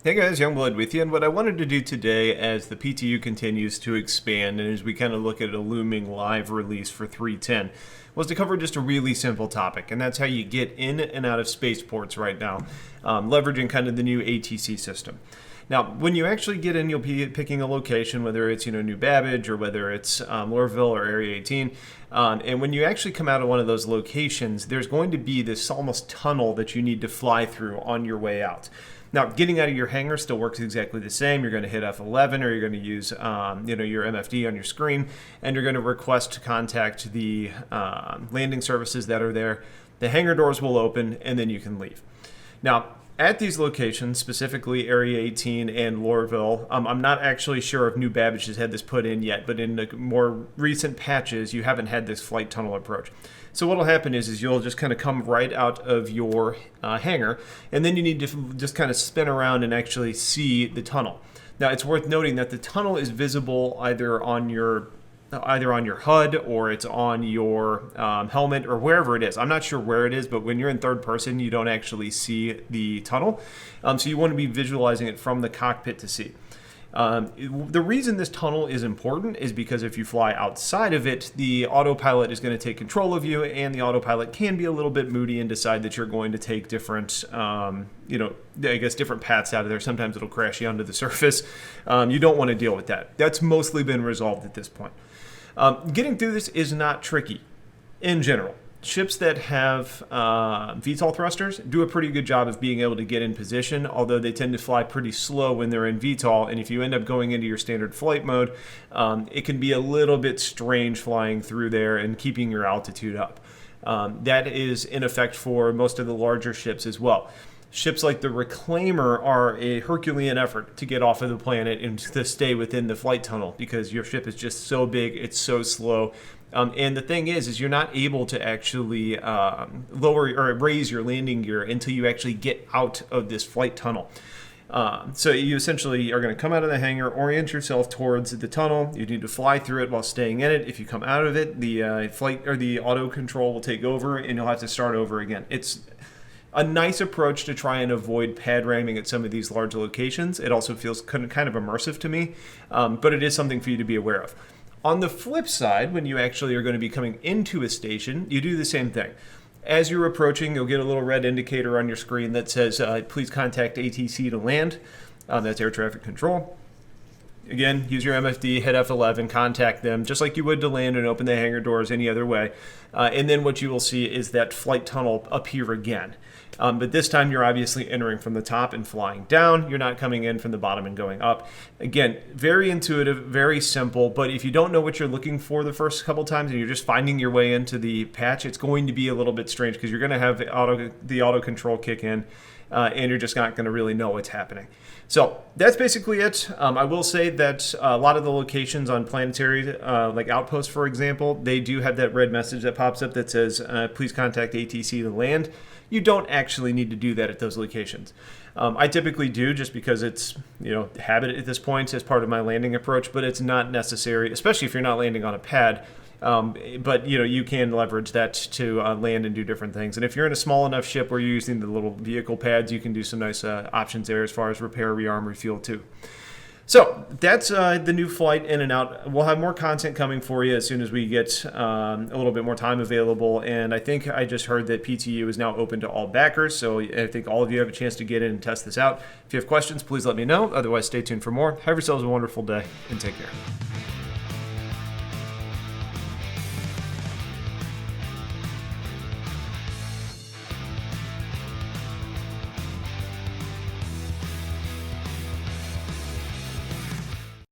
Hey guys, Youngblood with you, and what I wanted to do today as the PTU continues to expand and as we kind of look at a looming live release for 3.10 was to cover just a really simple topic, and that's how you get in and out of spaceports right now, leveraging kind of the new ATC system. Now, when you actually get in, you'll be picking a location, whether it's New Babbage or whether it's Lorville or Area 18. And when you actually come out of one of those locations, there's going to be this almost tunnel that you need to fly through on your way out. Now, getting out of your hangar still works exactly the same. You're going to hit F11 or you're going to use your MFD on your screen, and you're going to request to contact the landing services that are there. The hangar doors will open, and then you can leave. Now, at these locations, specifically Area 18 and Lorville, I'm not actually sure if New Babbage has had this put in yet, but in the more recent patches, you haven't had this flight tunnel approach. So what will happen is you'll just kind of come right out of your hangar, and then you need to just kind of spin around and actually see the tunnel. Now, it's worth noting that the tunnel is visible either on your HUD or it's on your helmet or wherever it is. I'm not sure where it is, but when you're in third person, you don't actually see the tunnel. So you want to be visualizing it from the cockpit to see. The reason this tunnel is important is because if you fly outside of it, the autopilot is going to take control of you, and the autopilot can be a little bit moody and decide that you're going to take different, different paths out of there. Sometimes it'll crash you onto the surface. You don't want to deal with that. That's mostly been resolved at this point. Getting through this is not tricky in general. Ships that have VTOL thrusters do a pretty good job of being able to get in position, although they tend to fly pretty slow when they're in VTOL, and if you end up going into your standard flight mode, it can be a little bit strange flying through there and keeping your altitude up. That is in effect for most of the larger ships as well. Ships like the Reclaimer are a Herculean effort to get off of the planet and to stay within the flight tunnel because your ship is just so big, it's so slow. And the thing is you're not able to actually lower or raise your landing gear until you actually get out of this flight tunnel. So you essentially are going to come out of the hangar, orient yourself towards the tunnel. You need to fly through it while staying in it. If you come out of it, the flight or the auto control will take over, and you'll have to start over again. It's a nice approach to try and avoid pad ramming at some of these large locations. It also feels kind of immersive to me, but it is something for you to be aware of. On the flip side, when you actually are going to be coming into a station, you do the same thing. As you're approaching, you'll get a little red indicator on your screen that says, please contact ATC to land. That's air traffic control. Again, use your MFD, hit F11, contact them, just like you would to land and open the hangar doors any other way. And then what you will see is that flight tunnel appear again. But this time you're obviously entering from the top and flying down. You're not coming in from the bottom and going up. Again, very intuitive, very simple, but if you don't know what you're looking for the first couple times and you're just finding your way into the patch, it's going to be a little bit strange because you're going to have the auto control kick in, and you're just not going to really know what's happening. So that's basically it. I will say that a lot of the locations on planetary, like Outpost, for example, they do have that red message that pops up that says, please contact ATC to land. You don't actually need to do that at those locations. I typically do just because it's habit at this point as part of my landing approach, but it's not necessary, especially if you're not landing on a pad. But you can leverage that to land and do different things. And if you're in a small enough ship where you're using the little vehicle pads, you can do some nice options there as far as repair, rearm, refuel too. So that's the new flight in and out. We'll have more content coming for you as soon as we get a little bit more time available. And I think I just heard that PTU is now open to all backers. So I think all of you have a chance to get in and test this out. If you have questions, please let me know. Otherwise, stay tuned for more. Have yourselves a wonderful day and take care.